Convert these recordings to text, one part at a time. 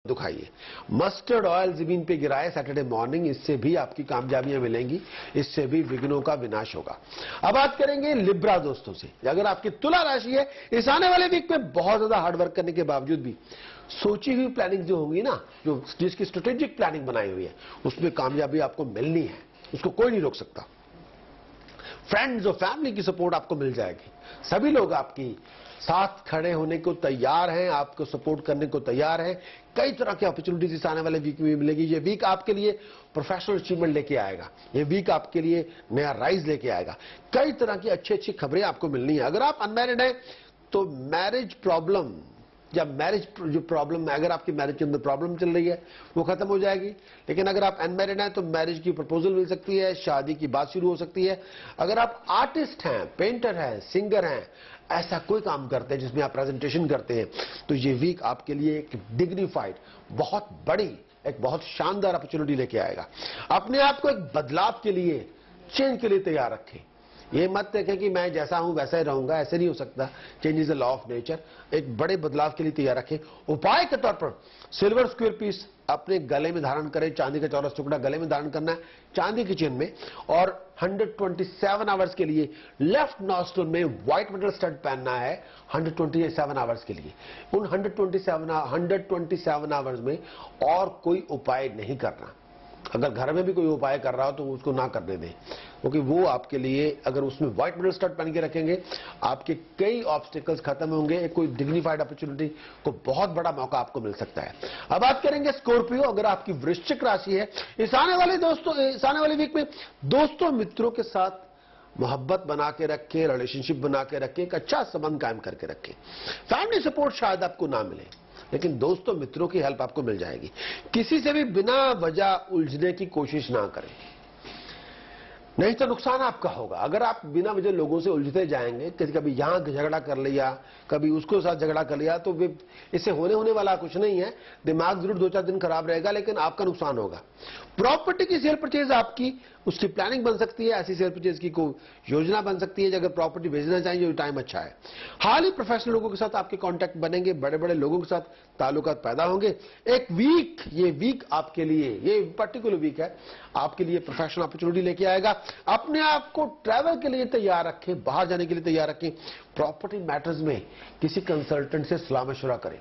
दुखाइए। Mustard oil जमीन पे गिराए सैटरडे मॉर्निंग, इससे भी आपकी कामयाबियां मिलेंगी, इससे भी विघ्नों का विनाश होगा। अब बात करेंगे लिब्रा दोस्तों से। अगर आपकी तुला राशि है, इस आने वाले वीक में बहुत ज्यादा हार्डवर्क करने के बावजूद भी सोची हुई प्लानिंग जो होगी ना, जो जिसकी स्ट्रेटेजिक प्लानिंग बनाई हुई है, उसमें कामयाबी आपको मिलनी है, उसको कोई नहीं रोक सकता। फ्रेंड्स और फैमिली की सपोर्ट आपको मिल जाएगी। सभी लोग आपकी साथ खड़े होने को तैयार हैं, आपको सपोर्ट करने को तैयार हैं। कई तरह की अपॉर्चुनिटीज इस आने वाले वीक में मिलेगी। ये वीक आपके लिए प्रोफेशनल अचीवमेंट लेके आएगा, ये वीक आपके लिए नया राइज लेके आएगा। कई तरह की अच्छी अच्छी खबरें आपको मिलनी है। अगर आप अनमैरिड हैं तो मैरिज प्रॉब्लम या मैरिज जो प्रॉब्लम है, अगर आपकी मैरिज के अंदर प्रॉब्लम चल रही है वो खत्म हो जाएगी। लेकिन अगर आप अनमैरिड हैं तो मैरिज की प्रपोजल मिल सकती है, शादी की बात शुरू हो सकती है। अगर आप आर्टिस्ट हैं, पेंटर हैं, सिंगर हैं, ऐसा कोई काम करते हैं जिसमें आप प्रेजेंटेशन करते हैं, तो ये वीक आपके लिए एक डिग्निफाइड, बहुत बड़ी, एक बहुत शानदार अपॉर्चुनिटी लेके आएगा। अपने आप को एक बदलाव के लिए, चेंज के लिए तैयार रखें। ये मत देखें कि मैं जैसा हूं वैसा ही रहूंगा, ऐसे नहीं हो सकता। Change is a law of nature. एक बड़े बदलाव के लिए तैयार रखें। उपाय के तौर पर सिल्वर स्क्वायर पीस अपने गले में धारण करें, चांदी का चौरस टुकड़ा गले में धारण करना है, चांदी की चेन में, और 127 आवर्स के लिए लेफ्ट नॉस्ट्रिल में व्हाइट मेटल स्टड पहनना है 127 आवर्स के लिए। उन 127 आवर्स में और कोई उपाय नहीं करना। अगर घर में भी कोई उपाय कर रहा हो तो उसको ना करने दें, क्योंकि वो आपके लिए, अगर उसमें व्हाइट मेटल स्टड पहन के रखेंगे, आपके कई ऑब्स्टिकल्स खत्म होंगे। एक कोई डिग्निफाइड अपॉर्चुनिटी को बहुत बड़ा मौका आपको मिल सकता है। अब बात करेंगे स्कॉर्पियो। अगर आपकी वृश्चिक राशि है, इस आने वाले वीक में दोस्तों मित्रों के साथ मोहब्बत बना के रखें, रिलेशनशिप बना के रखें, एक अच्छा संबंध कायम करके रखें। फैमिली सपोर्ट शायद आपको ना मिले, लेकिन दोस्तों मित्रों की हेल्प आपको मिल जाएगी। किसी से भी बिना वजह उलझने की कोशिश ना करें, नहीं तो नुकसान आपका होगा। अगर आप बिना वजह लोगों से उलझते जाएंगे, कभी यहां झगड़ा कर लिया, कभी उसको साथ झगड़ा कर लिया, तो इससे होने वाला कुछ नहीं है। दिमाग जरूर 2-4 दिन खराब रहेगा, लेकिन आपका नुकसान होगा। प्रॉपर्टी की सेल परचेज आपकी, उसकी प्लानिंग बन सकती है। ऐसी सेल परचेज की कोई योजना बन सकती है। अगर प्रॉपर्टी बेचना चाहिए, टाइम अच्छा है। हाल ही प्रोफेशनल लोगों के साथ आपके कॉन्टैक्ट बनेंगे, बड़े बड़े लोगों के साथ ताल्लुकात पैदा होंगे। ये वीक आपके लिए, ये पर्टिकुलर वीक है आपके लिए प्रोफेशनल अपॉर्चुनिटी लेके आएगा। अपने आप को ट्रैवल के लिए तैयार रखें, बाहर जाने के लिए तैयार रखें। प्रॉपर्टी मैटर्स में किसी कंसल्टेंट से सलाह मशवरा करें।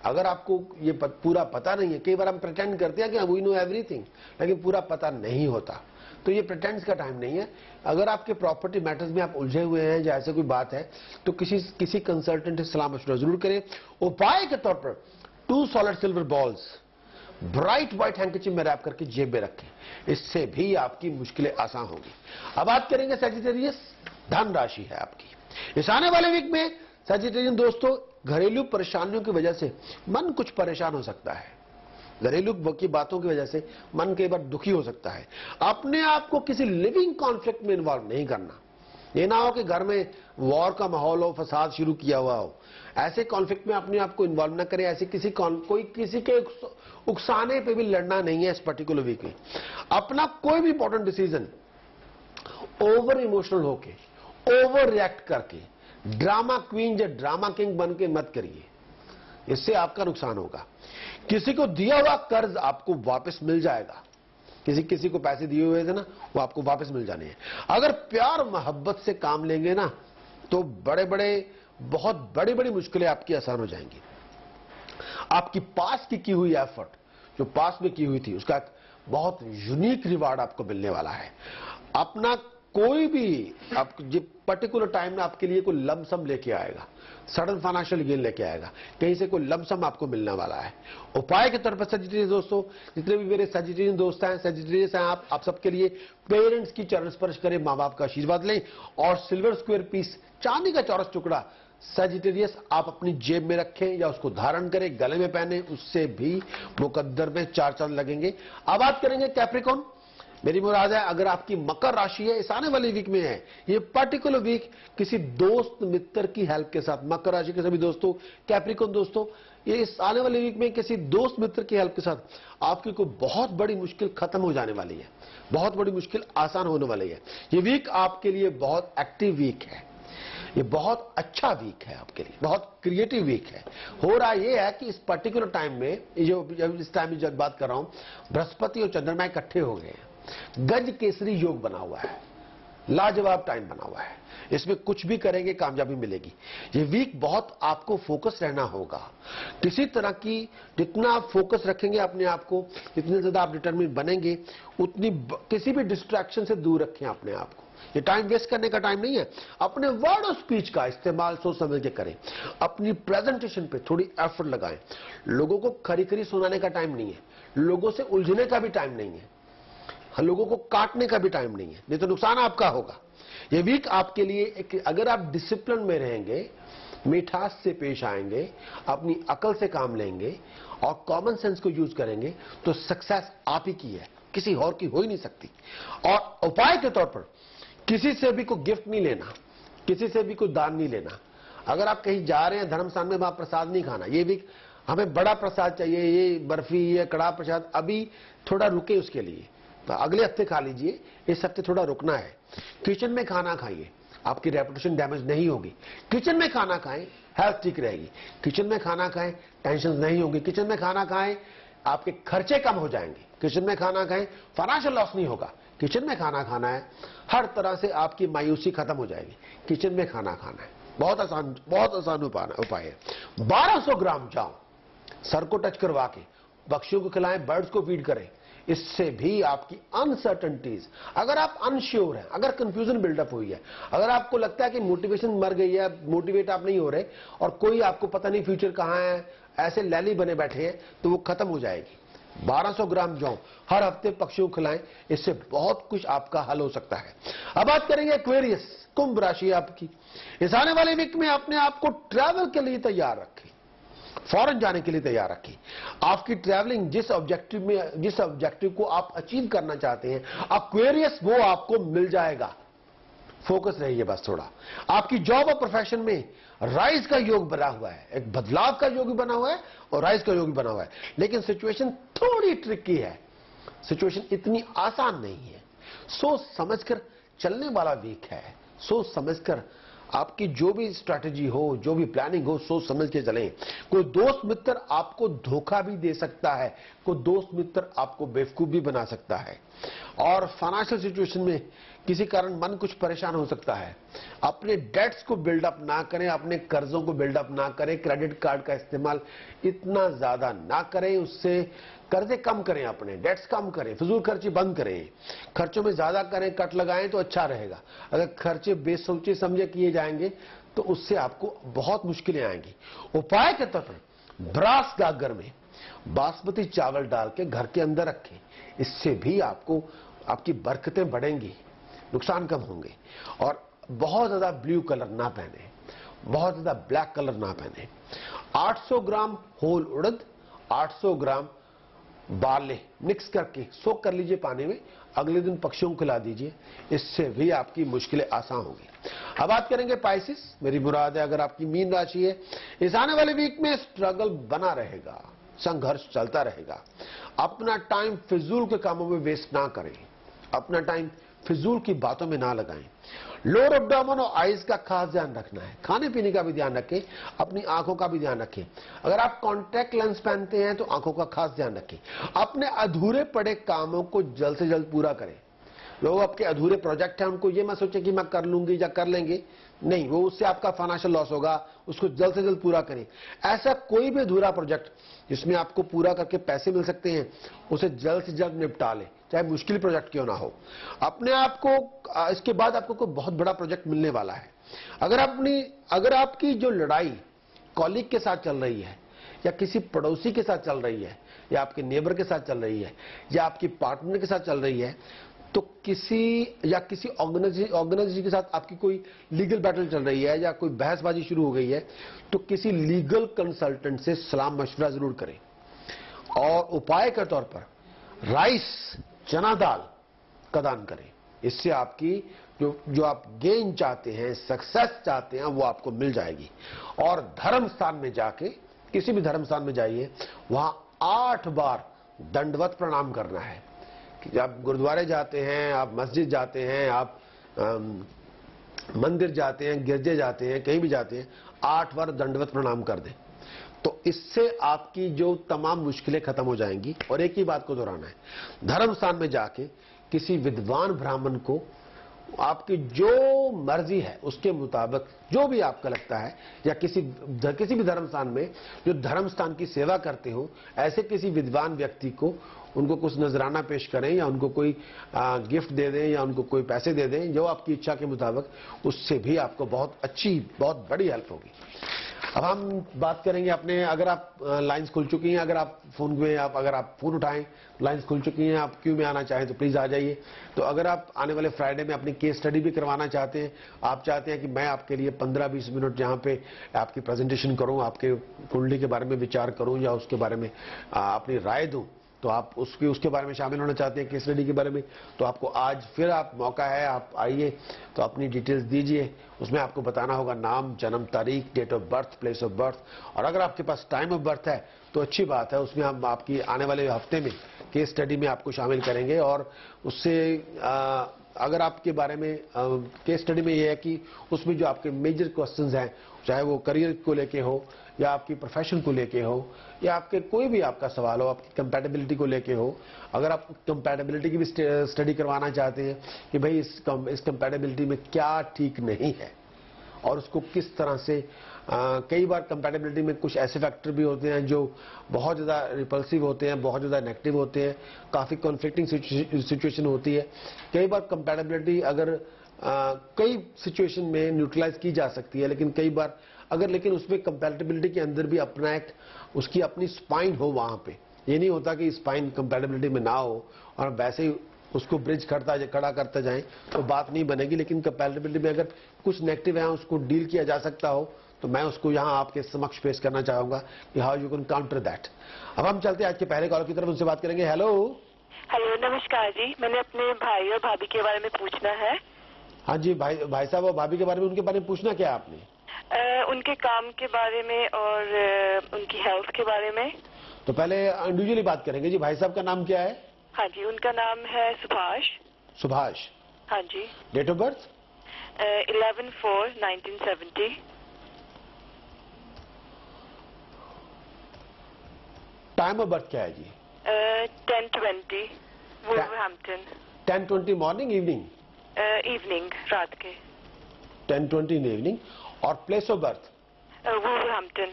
अगर आपको ये पूरा पता नहीं है, कई बार हम प्रिटेंड करते हैं कि वी नो एवरीथिंग, लेकिन पूरा पता नहीं होता, तो ये प्रिटेंड्स का टाइम नहीं है। अगर आपके प्रॉपर्टी मैटर्स में आप उलझे हुए हैं, जैसे कोई बात है, तो किसी कंसल्टेंट से सलाह मशवरा जरूर करें। उपाय के तौर पर 2 solid silver balls bright white handkerchief में रैप करके जेब में रखें, इससे भी आपकी मुश्किलें आसान होंगी। अब बात करेंगे सैजिटेरियस। धन राशि है आपकी, इस आने वाले वीक में सैजिटेरियन दोस्तों घरेलू परेशानियों की वजह से मन कुछ परेशान हो सकता है। घरेलू की बातों की वजह से मन कई बार दुखी हो सकता है। अपने आप को किसी लिविंग कॉन्फ्लिक्ट में इन्वॉल्व नहीं करना। ये ना हो कि घर में वॉर का माहौल हो, फसाद शुरू किया हुआ हो, ऐसे कॉन्फ्लिक्ट में अपने आप को इन्वॉल्व ना करें। ऐसे किसी के उकसाने पे भी लड़ना नहीं है इस पर्टिकुलर वीक में। अपना कोई भी इंपॉर्टेंट डिसीजन ओवर इमोशनल होके, ओवर रिएक्ट करके, ड्रामा क्वीन या ड्रामा किंग बन के मत करिए, इससे आपका नुकसान होगा। किसी को दिया हुआ कर्ज आपको वापस मिल जाएगा। किसी को पैसे दिए हुए थे ना, वो आपको वापस मिल जाने हैं। अगर प्यार मोहब्बत से काम लेंगे ना, तो बहुत बड़ी मुश्किलें आपकी आसान हो जाएंगी। आपकी पास की हुई एफर्ट, जो पास में की हुई थी, उसका बहुत यूनिक रिवार्ड आपको मिलने वाला है। अपना कोई भी आप पर्टिकुलर टाइम में आपके लिए कोई लमसम लेके आएगा, सडन फाइनेंशियल गेन लेके आएगा, कहीं से कोई लमसम आपको मिलने वाला है। उपाय के तौर पर सजिटेरियस दोस्तों, जितने भी मेरे सजिटेरियन दोस्त हैं, सजिटेरियस हैं आप सबके लिए पेरेंट्स की चरण स्पर्श करें, मां बाप का आशीर्वाद लें, और सिल्वर स्क्वायर पीस चांदी का चौरस टुकड़ा सजिटेरियस आप अपनी जेब में रखें या उसको धारण करें, गले में पहने, उससे भी मुकद्दर में 4 चांद लगेंगे। अब बात करेंगे कैप्रिकॉर्न। मेरी मुराद है, अगर आपकी मकर राशि है, इस आने वाले वीक में है, ये पर्टिकुलर वीक किसी दोस्त मित्र की हेल्प के साथ, मकर राशि के सभी दोस्तों, कैप्रिकॉर्न दोस्तों, ये इस आने वाले वीक में किसी दोस्त मित्र की हेल्प के साथ आपकी कोई बहुत बड़ी मुश्किल खत्म हो जाने वाली है, बहुत बड़ी मुश्किल आसान होने वाली है। ये वीक आपके लिए बहुत एक्टिव वीक है। ये बहुत अच्छा वीक है आपके लिए, बहुत क्रिएटिव वीक है। हो रहा ये है कि इस पर्टिकुलर टाइम में, इस टाइम में जब बात कर रहा हूं, बृहस्पति और चंद्रमा इकट्ठे हो गए हैं, गज केसरी योग बना हुआ है, लाजवाब टाइम बना हुआ है। इसमें कुछ भी करेंगे कामयाबी मिलेगी। ये वीक बहुत आपको फोकस रहना होगा किसी तरह की। जितना आप फोकस रखेंगे अपने आप को, जितने ज्यादा आप डिटरमिन बनेंगे, उतनी किसी भी डिस्ट्रैक्शन से दूर रखें अपने आप को। ये टाइम वेस्ट करने का टाइम नहीं है। अपने वर्ड और स्पीच का इस्तेमाल सोच समझ के करें। अपनी प्रेजेंटेशन पे थोड़ी एफर्ट लगाएं। लोगों को खरी खरी सुनाने का टाइम नहीं है, लोगों से उलझने का भी टाइम नहीं है, लोगों को काटने का भी टाइम नहीं है, नहीं तो नुकसान आपका होगा। ये वीक आपके लिए अगर आप डिसिप्लिन में रहेंगे, मिठास से पेश आएंगे, अपनी अकल से काम लेंगे और कॉमन सेंस को यूज करेंगे, तो सक्सेस आप ही की है, किसी और की हो ही नहीं सकती। और उपाय के तौर पर किसी से भी कोई गिफ्ट नहीं लेना, किसी से भी कोई दान नहीं लेना। अगर आप कहीं जा रहे हैं धर्म स्थान में, वहां प्रसाद नहीं खाना। ये वीक हमें बड़ा प्रसाद चाहिए, ये बर्फी, ये कड़ा प्रसाद, अभी थोड़ा रुके उसके लिए, तो अगले हफ्ते खा लीजिए, इस हफ्ते थोड़ा रुकना है। किचन में खाना खाइए, आपकी रेपुटेशन डैमेज नहीं होगी। किचन में खाना खाएं, हेल्थ ठीक रहेगी। किचन में खाना खाएं, टेंशन नहीं होगी। किचन में खाना खाएं, आपके खर्चे कम हो जाएंगे। किचन में खाना खाएं, फाइनेंशियल लॉस नहीं होगा। किचन में खाना खाना है, हर तरह से आपकी मायूसी खत्म हो जाएगी। किचन में खाना खाना है, बहुत आसान उपाय है। 1200 ग्राम जाओ, सर को टच करवा के पक्षियों को खिलाएं, बर्ड्स को फीड करें। इससे भी आपकी अनसर्टनिटीज, अगर आप अनश्योर हैं, अगर कंफ्यूजन बिल्डअप हुई है, अगर आपको लगता है कि मोटिवेशन मर गई है, मोटिवेट आप नहीं हो रहे और कोई आपको पता नहीं फ्यूचर कहां है, ऐसे लैली बने बैठे हैं, तो वो खत्म हो जाएगी। 1200 ग्राम जौ हर हफ्ते पक्षियों को खिलाएं, इससे बहुत कुछ आपका हल हो सकता है। अब बात करेंगे एक्वेरियस, कुंभ राशि आपकी। इस आने वाले वीक में अपने आप को ट्रैवल के लिए तैयार रखें, फॉरेन जाने के लिए तैयार रखें। आपकी ट्रैवलिंग जिस ऑब्जेक्टिव को आप अचीव करना चाहते हैं, एक्वेरियस वो आपको मिल जाएगा। फोकस रहिए बस थोड़ा। आपकी जॉब और प्रोफेशन में राइज का योग बना हुआ है, एक बदलाव का योग भी बना हुआ है और राइज का योग भी बना हुआ है। लेकिन सिचुएशन थोड़ी ट्रिकी है, सिचुएशन इतनी आसान नहीं है। सोच समझकर चलने वाला वीक है। सोच समझकर आपकी जो भी स्ट्रैटेजी हो, जो भी प्लानिंग हो, सोच समझ के चलें। कोई दोस्त मित्र आपको धोखा भी दे सकता है, कोई दोस्त मित्र आपको बेवकूफ भी बना सकता है। और फाइनेंशियल सिचुएशन में किसी कारण मन कुछ परेशान हो सकता है। अपने डेट्स को बिल्डअप ना करें, अपने कर्जों को बिल्डअप ना करें, क्रेडिट कार्ड का इस्तेमाल इतना ज्यादा ना करें, उससे कर्जे कम करें, अपने डेट्स कम करें, फिजूल खर्ची बंद करें। खर्चों में ज्यादा करें, कट लगाएं तो अच्छा रहेगा। अगर खर्चे बेसोचे समझे किए जाएंगे तो उससे आपको बहुत मुश्किलें आएंगी। उपाय के तौर पर ब्रास गागर में बासमती चावल डाल के घर के अंदर रखें, इससे भी आपको आपकी बरकतें बढ़ेंगी, नुकसान कम होंगे। और बहुत ज्यादा ब्लू कलर ना पहने, बहुत ज्यादा ब्लैक कलर ना पहने। 800 ग्राम होल उड़द, 800 ग्राम बारले मिक्स करके सोक कर लीजिए पानी में, अगले दिन पक्षियों को खिला दीजिए, इससे भी आपकी मुश्किलें आसान होंगी। अब बात करेंगे पाइसिस, मेरी मुराद है अगर आपकी मीन राशि है, इस आने वाले वीक में स्ट्रगल बना रहेगा, संघर्ष चलता रहेगा। अपना टाइम फिजूल के कामों में वेस्ट ना करें, अपना टाइम फिजूल की बातों में ना लगाएं। लोअर एब्डोमेन और आईज का खास ध्यान रखना है। खाने पीने का भी ध्यान रखें, अपनी आंखों का भी ध्यान रखें। अगर आप कॉन्टैक्ट लेंस पहनते हैं तो आंखों का खास ध्यान रखें। अपने अधूरे पड़े कामों को जल्द से जल्द पूरा करें। लोग आपके अधूरे प्रोजेक्ट हैं, उनको ये मत सोचें कि मैं कर लूंगी या कर लेंगे, नहीं, वो उससे आपका फाइनेंशियल लॉस होगा, उसको जल्द से जल्द पूरा करें। ऐसा कोई भी अधूरा प्रोजेक्ट जिसमें आपको पूरा करके पैसे मिल सकते हैं, उसे जल्द से जल्द निपटा लें, चाहे मुश्किल प्रोजेक्ट क्यों ना हो। अपने आप को इसके बाद आपको कोई बहुत बड़ा प्रोजेक्ट मिलने वाला है। अगर आपकी जो लड़ाई कॉलीग के साथ चल रही है, या किसी पड़ोसी के साथ चल रही है, या आपके नेबर के साथ चल रही है, या आपकी पार्टनर के साथ चल रही है, तो किसी ऑर्गेनाइजेशन के साथ आपकी कोई लीगल बैटल चल रही है या कोई बहसबाजी शुरू हो गई है, तो किसी लीगल कंसल्टेंट से सलाह मशवरा जरूर करें। और उपाय के तौर पर राइस, चना दाल का दान करें। इससे आपकी जो आप गेन चाहते हैं, सक्सेस चाहते हैं, वो आपको मिल जाएगी। और धर्म स्थान में जाके, किसी भी धर्म स्थान में जाइए, वहां 8 बार दंडवत प्रणाम करना है। कि आप गुरुद्वारे जाते हैं, आप मस्जिद जाते हैं, आप मंदिर जाते हैं, गिरजे जाते हैं, कहीं भी जाते हैं, 8 बार दंडवत प्रणाम कर दें। तो इससे आपकी जो तमाम मुश्किलें खत्म हो जाएंगी। और एक ही बात को दोहराना है, धर्म स्थान में जाके किसी विद्वान ब्राह्मण को आपकी जो मर्जी है उसके मुताबिक जो भी आपका लगता है, या किसी भी धर्म स्थान में जो धर्म स्थान की सेवा करते हो, ऐसे किसी विद्वान व्यक्ति को उनको कुछ नजराना पेश करें, या उनको कोई गिफ्ट दे दें, या उनको कोई पैसे दे दें, जो आपकी इच्छा के मुताबिक, उससे भी आपको बहुत अच्छी, बहुत बड़ी हेल्प होगी। अब हम बात करेंगे अपने, अगर आप लाइंस खुल चुकी हैं, अगर आप फोन में अगर आप फोन उठाएं, लाइंस खुल चुकी हैं, आप क्यू में आना चाहें तो प्लीज आ जाइए। तो अगर आप आने वाले फ्राइडे में अपनी केस स्टडी भी करवाना चाहते हैं, आप चाहते हैं कि मैं आपके लिए 15-20 मिनट जहां पे आपकी प्रेजेंटेशन करूं, आपके कुंडली के बारे में विचार करूं, या उसके बारे में अपनी राय दूं, तो आप उसके बारे में शामिल होना चाहते हैं केस स्टडी के बारे में, तो आपको आज फिर आप मौका है, आप आइए, तो अपनी डिटेल्स दीजिए। उसमें आपको बताना होगा नाम, जन्म तारीख, date of birth, place of birth, और अगर आपके पास टाइम ऑफ बर्थ है तो अच्छी बात है, उसमें हम आपकी आने वाले हफ्ते में केस स्टडी में आपको शामिल करेंगे। और उससे अगर आपके बारे में केस स्टडी में ये है कि उसमें जो आपके मेजर क्वेश्चंस हैं, चाहे वो करियर को लेके हो, या आपकी प्रोफेशन को लेके हो, या आपके कोई भी आपका सवाल हो, आपकी कंपैटिबिलिटी को लेके हो, अगर आप कंपैटिबिलिटी की भी स्टडी करवाना चाहते हैं कि भाई इस कंपैटिबिलिटी में क्या ठीक नहीं है, और उसको किस तरह से कई बार कंपैटिबिलिटी में कुछ ऐसे फैक्टर भी होते हैं जो बहुत ज़्यादा रिपल्सिव होते हैं, बहुत ज़्यादा नेगेटिव होते हैं, काफ़ी कॉन्फ्लिक्टिंग सिचुएशन होती है। कई बार कंपैटिबिलिटी अगर कई सिचुएशन में न्यूट्रलाइज की जा सकती है, लेकिन कई बार लेकिन उसमें कंपैटिबिलिटी के अंदर भी अपना एक उसकी अपनी स्पाइन हो वहां पे। ये नहीं होता कि स्पाइन कंपैटिबिलिटी में ना हो और वैसे ही उसको ब्रिज खड़ा करते जाएं तो बात नहीं बनेगी। लेकिन कंपैटिबिलिटी में अगर कुछ नेगेटिव है उसको डील किया जा सकता हो, तो मैं उसको यहां आपके समक्ष पेश करना चाहूंगा कि how you can counter that. अब हम चलते हैं आज के पहले कॉलर की तरफ, उनसे बात करेंगे। हेलो हेलो, नमस्कार जी। मैंने अपने भाई और भाभी के बारे में पूछना है। हाँ जी, भाई साहब और भाभी के बारे में, उनके बारे में पूछना क्या है आपने? उनके काम के बारे में और उनकी हेल्थ के बारे में। तो पहले इंडिविजुअली बात करेंगे जी। भाई साहब का नाम क्या है? हाँ जी, उनका नाम है सुभाष। सुभाष। हाँ जी। Date of birth? 11/4/1970। Time of birth क्या है जी? 10:20 वुलवरहैम्पटन। 10:20 morning, evening? इवनिंग, रात के। 10:20 इन इवनिंग। और प्लेस ऑफ बर्थ? वुलवरहैम्पटन।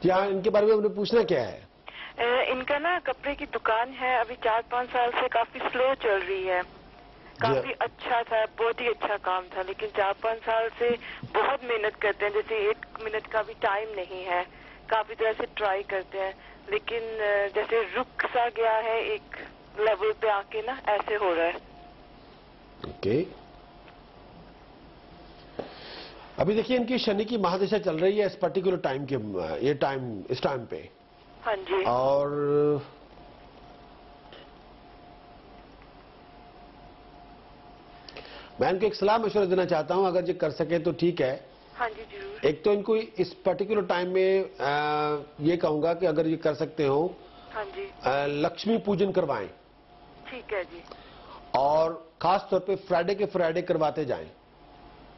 यहाँ इनके बारे में हमने पूछना क्या है? इनका ना कपड़े की दुकान है, अभी 4-5 साल से काफी स्लो चल रही है। काफी अच्छा था, बहुत ही अच्छा काम था, लेकिन 4-5 साल से बहुत मेहनत करते हैं, जैसे 1 मिनट का भी टाइम नहीं है। काफी तरह से ट्राई करते हैं, लेकिन जैसे रुक सा गया है एक लेवल पे आके ना, ऐसे हो रहा है। ओके। अभी देखिए इनकी शनि की महादशा चल रही है इस पर्टिकुलर टाइम के, इस टाइम पे। हाँ जी। और मैं इनको एक सलाह मशवरा देना चाहता हूं, अगर ये कर सके तो ठीक है। हाँ जी, जरूर। एक तो इनको इस पर्टिकुलर टाइम में ये कहूंगा कि अगर ये कर सकते हो, हाँ जी, लक्ष्मी पूजन करवाएं। ठीक है जी। और खास तौर पे फ्राइडे के फ्राइडे करवाते जाएं।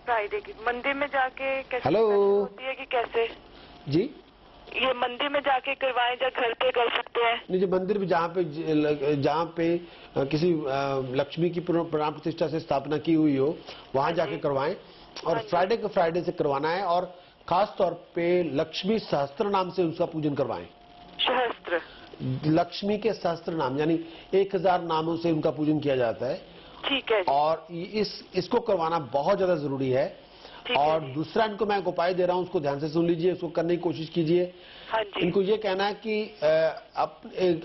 फ्राइडे की मंदिर में जाके कैसे हेलो होती है कि कैसे जी? ये मंदिर में जाके करवाएं या घर पे कर सकते हैं? नहीं जी, मंदिर भी जहाँ पे किसी लक्ष्मी की प्राण प्रतिष्ठा से स्थापना की हुई हो वहां जाके करवाएं। और फ्राइडे के फ्राइडे से करवाना है, और खास तौर पे लक्ष्मी सहस्त्र नाम से उसका पूजन करवाएं। सहस्त्र? लक्ष्मी के सहस्त्र नाम यानी 1000 नामों से उनका पूजन किया जाता है। ठीक है जी। और इसको करवाना बहुत ज्यादा जरूरी है। और दूसरा इनको मैं एक उपाय दे रहा हूं, उसको ध्यान से सुन लीजिए, उसको करने की कोशिश कीजिए। हाँ जी। इनको ये कहना है कि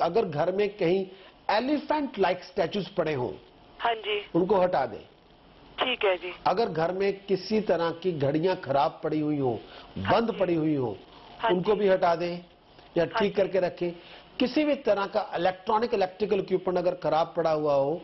अगर घर में कहीं एलिफेंट लाइक स्टैचूज पड़े हों, हाँ जी, उनको हटा दें। ठीक है जी। अगर घर में किसी तरह की घड़ियां खराब पड़ी हुई हो, बंद पड़ी हुई हो, उनको भी हटा दें या ठीक करके रखें। किसी भी तरह का इलेक्ट्रिकल इक्विपमेंट अगर खराब पड़ा हुआ हो